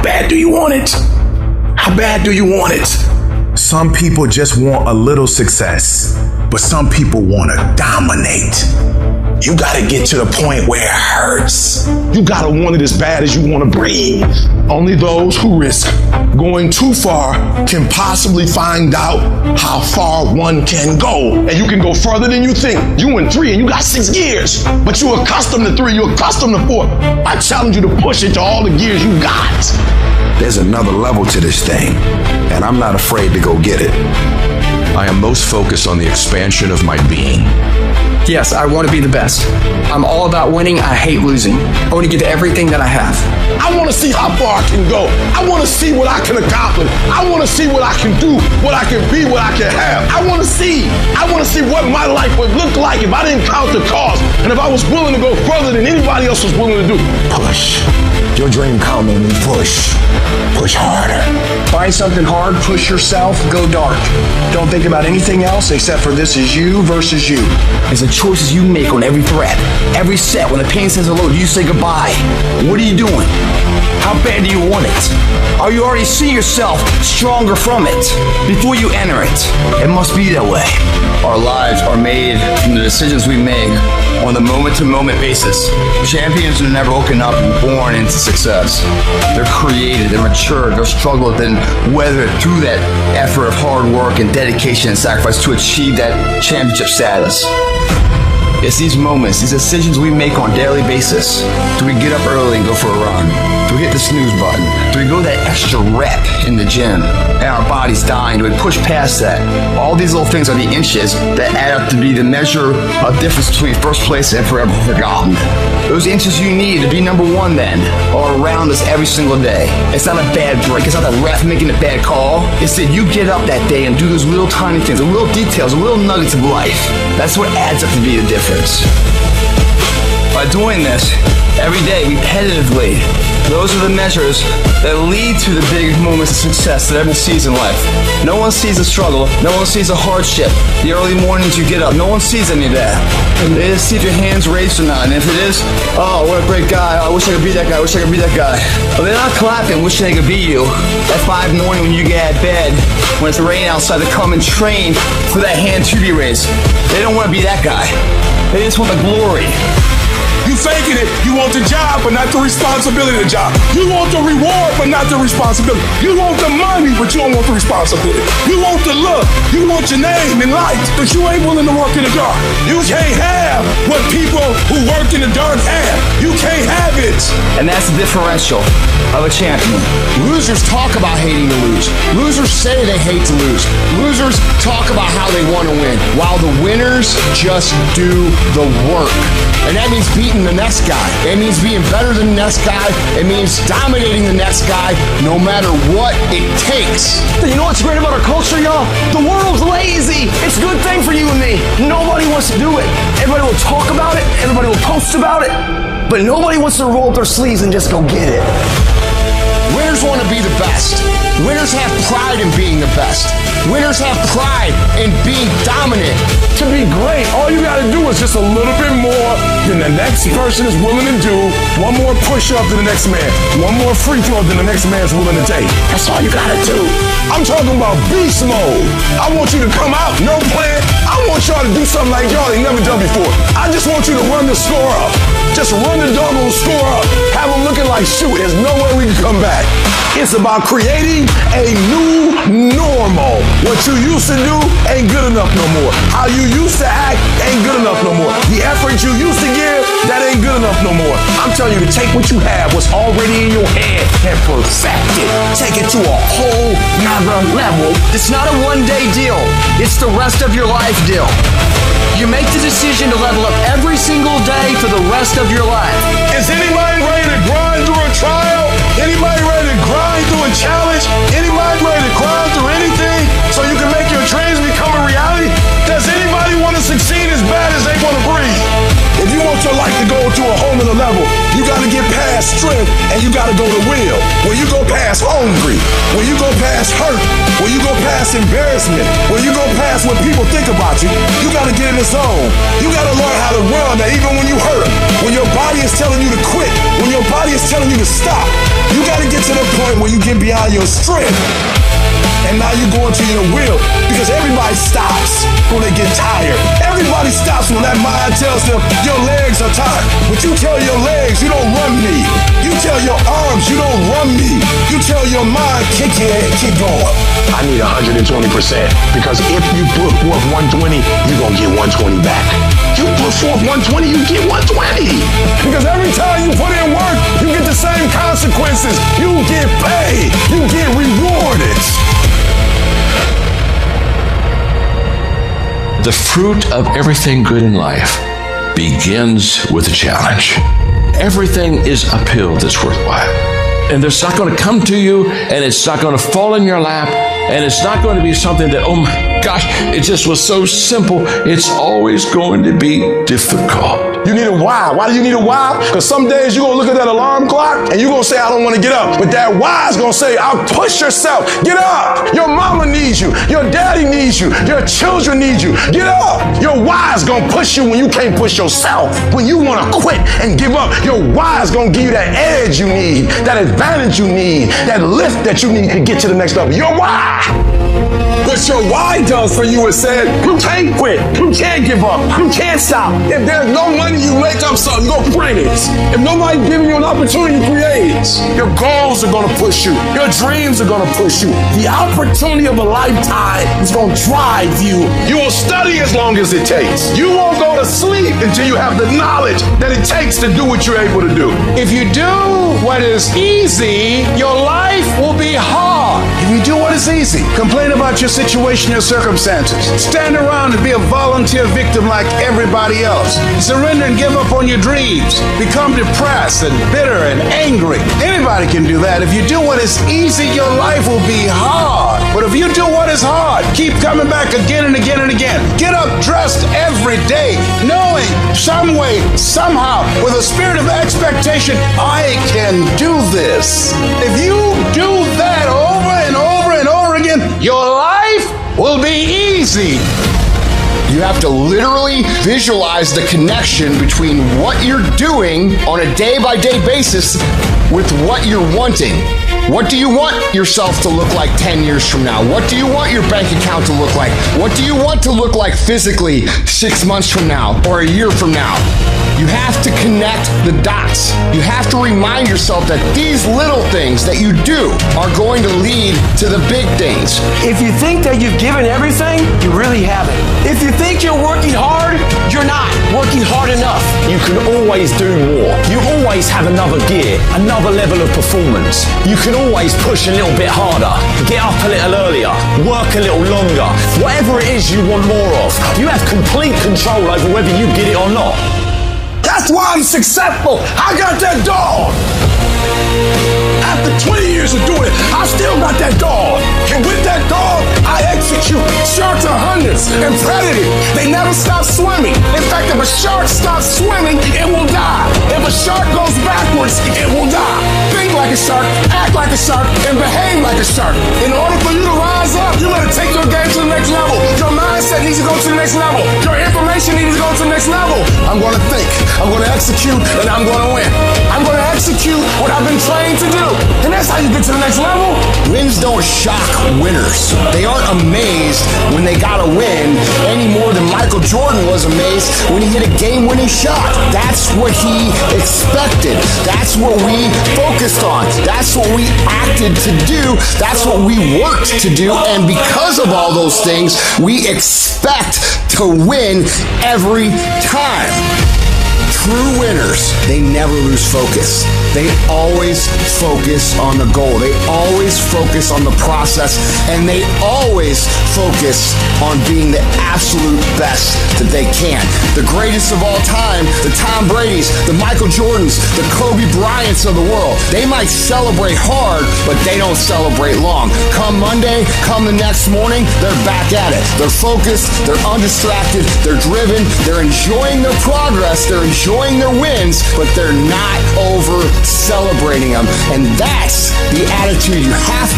bad do you want it? How bad do you want it? Some people just want a little success, but some people want to dominate. You gotta get to the point where it hurts. You gotta want it as bad as you want to breathe. Only those who risk going too far can possibly find out how far one can go. And you can go further than you think. You in 3 and you got 6 gears, but you're accustomed to 3, you're accustomed to 4. I challenge you to push it to all the gears you got. There's another level to this thing, and I'm not afraid to go get it. I am most focused on the expansion of my being. Yes, I want to be the best. I'm all about winning. I hate losing. I want to give everything that I have. I want to see how far I can go. I want to see what I can accomplish. I want to see what I can do, what I can be, what I can have. I want to see what my life would look like if I didn't count the cost and if I was willing to go further than anybody else was willing to do. Push. Your dream come on me. Push. Push harder. Find something hard, push yourself, go dark. Don't think about anything else except for this is you versus you. It's the choices you make on every threat, every set. When the pain says hello, do you say goodbye? What are you doing? How bad do you want it? Or you already see yourself stronger from it before you enter it? It must be that way. Our lives are made from the decisions we make on a moment-to-moment basis. Champions are never woken up and born into success. They're created, they're matured, they're struggled, then weathered through that effort of hard work and dedication and sacrifice to achieve that championship status. It's these moments, these decisions we make on a daily basis. Do we get up early and go for a run? Do we hit the snooze button? Do we go that extra rep in the gym and our body's dying? Do we push past that? All these little things are the inches that add up to be the measure of difference between first place and forever forgotten. Those inches you need to be number one then are around us every single day. It's not a bad break. It's not the ref making a bad call. It's that you get up that day and do those little tiny things, the little details, the little nuggets of life. That's what adds up to be the difference. By doing this every day, repetitively, those are the measures that lead to the big moments of success that everyone sees in life. No one sees the struggle. No one sees the hardship. The early mornings you get up. No one sees any of that. They just see if your hands raised or not. And if it is, oh, what a great guy. I wish I could be that guy. I wish I could be that guy. But they're not clapping, wishing they could be you. At 5 in the morning when you get out of bed, when it's raining outside, to come and train for that hand to be raised. They don't want to be that guy. They just want the glory. You faking it. You want the job, but not the responsibility of the job. You want the reward, but not the responsibility. You want the money, but you don't want the responsibility. You want the look. You want your name and lights, but you ain't willing to work in the dark. You can't have what people who work in the dark have. You can't have it. And that's the differential of a champion. Losers talk about hating to lose. Losers say they hate to lose. Losers talk about how they want to win, while the winners just do the work. And that means beating the next guy. It means being better than the next guy. It means dominating the next guy, no matter what it takes. You know what's great about our culture, y'all? The world's lazy. It's a good thing for you and me. Nobody wants to do it. Everybody will talk about it. Everybody will post about it. But nobody wants to roll up their sleeves and just go get it. Winners want to be the best. Winners have pride in being the best. Winners have pride in being dominant. To be great, all you gotta do is just a little bit more than the next person is willing to do. One more push-up than the next man. One more free throw than the next man's willing to take. That's all you gotta do. I'm talking about beast mode. I want you to come out, no plan. I want y'all to do something like y'all ain't never done before. I just want you to run the score up. Just run the doggone score up. Have them looking like, shoot, there's no way we can come back. It's about creating a new normal. What you used to do ain't good enough no more. How you used to act ain't good enough no more. The effort you used to give, that ain't good enough no more. I'm telling you to take what you have, what's already in your head, and perfect it. Take it to a whole nother level. It's not a one-day deal. It's the rest of your life deal. You make the decision to level up every single day for the rest of your life. Is anybody ready to grind through a trial? Anybody ready to grind through a challenge? Anybody ready to grind through anything so you can make your dreams become a reality? Does anybody want to succeed as bad as they want to breathe? If you want your life to go to a whole other level, you got to get past strength and you got to go to will. When you go past hungry, when you go past hurt, when you go past embarrassment, when you go past what people think about you, you got to get in the zone. You got to learn how to run that even when you hurt, when your body is telling you to quit, when your body is telling you to stop, you got to get to the point where you get beyond your strength. And now you go into your will, because everybody stops when they get tired. Everybody stops when that mind tells them your legs are tired. But you tell your legs, you don't run me. You tell your arms, you don't run me. You tell your mind, kick your head, keep going. I need 120%, because if you put forth 120, you're going to get 120 back. You put forth 120, you get 120. Because every time you put in work, you get the same consequences. You get paid. You get rewarded. The fruit of everything good in life begins with a challenge. Everything is uphill that's worthwhile. And it's not going to come to you, and it's not going to fall in your lap, and it's not going to be something that, oh my gosh, it just was so simple. It's always going to be difficult. You need a why. Why do you need a why? Because some days you're going to look at that alarm clock and you're going to say, I don't want to get up. But that why is going to say, I'll push yourself. Get up. Your mama needs you. Your daddy needs you. Your children need you. Get up. Your why is going to push you when you can't push yourself. When you want to quit and give up, your why is going to give you that edge you need, that advantage you need, that lift that you need to get to the next level. Your why. What your why does for you is said, you can't quit, you can't give up, you can't stop. If there's no money, you make up something, go create it. If nobody's giving you an opportunity, you create it. Your goals are gonna push you. Your dreams are gonna push you. The opportunity of a lifetime is gonna drive you. You will study as long as it takes. You won't go to sleep until you have the knowledge that it takes to do what you're able to do. If you do what is easy, your life will be hard. If you do what is easy, complain about your situation, your circumstances. Stand around and be a volunteer victim like everybody else. Surrender and give up on your dreams. Become depressed and bitter and angry. Anybody can do that. If you do what is easy, your life will be hard. But if you do what is hard, keep coming back again and again and again. Get up dressed every day, knowing some way, somehow, with a spirit of expectation, I can do this. If you do that over and over and over again, your life will be easy. You have to literally visualize the connection between what you're doing on a day-by-day basis with what you're wanting. What do you want yourself to look like 10 years from now? What do you want your bank account to look like? What do you want to look like physically 6 months from now or a year from now? You have to connect the dots. You have to remind yourself that these little things that you do are going to lead to the big things. If you think that you've given everything, you really haven't. If you think you're working hard, you're not working hard enough. You can always do more. You always have another gear, another level of performance. You can always push a little bit harder, get up a little earlier, work a little longer. Whatever it is you want more of, you have complete control over whether you get it or not. That's why I'm successful. I got that dog. After 20 years of doing it, I still got that dog. And with that dog, I execute. Sharks are hunters and predators. They never stop swimming. In fact, if a shark stops swimming, it will die. If a shark goes backwards, it will die. Think like a shark, act like a shark, and behave like a shark. In order for you to rise up, you gotta take your game to the next level. Your mindset needs to go to the next level. Your information needs to go to the next level. I'm gonna think, I'm gonna execute, and I'm gonna win. I'm gonna execute what I've been trained to do. And that's how you get to the next level. Wins don't shock winners. They aren't amazed when they got a win any more than Michael Jordan was amazed when he hit a game-winning shot. That's what he expected. That's what we focused on. That's what we acted to do. That's what we worked to do. And because of all those things, we expect to win every time. True winners, they never lose focus. They always focus on the goal. They always focus on the process, and they always focus on being the absolute best that they can. The greatest of all time, the Tom Bradys, the Michael Jordans, the Kobe Bryants of the world. They might celebrate hard, but they don't celebrate long. Come Monday, come the next morning, they're back at it. They're focused, they're undistracted, they're driven, they're enjoying their progress, they're enjoying their wins, but they're not over celebrating them. And that's the attitude you have to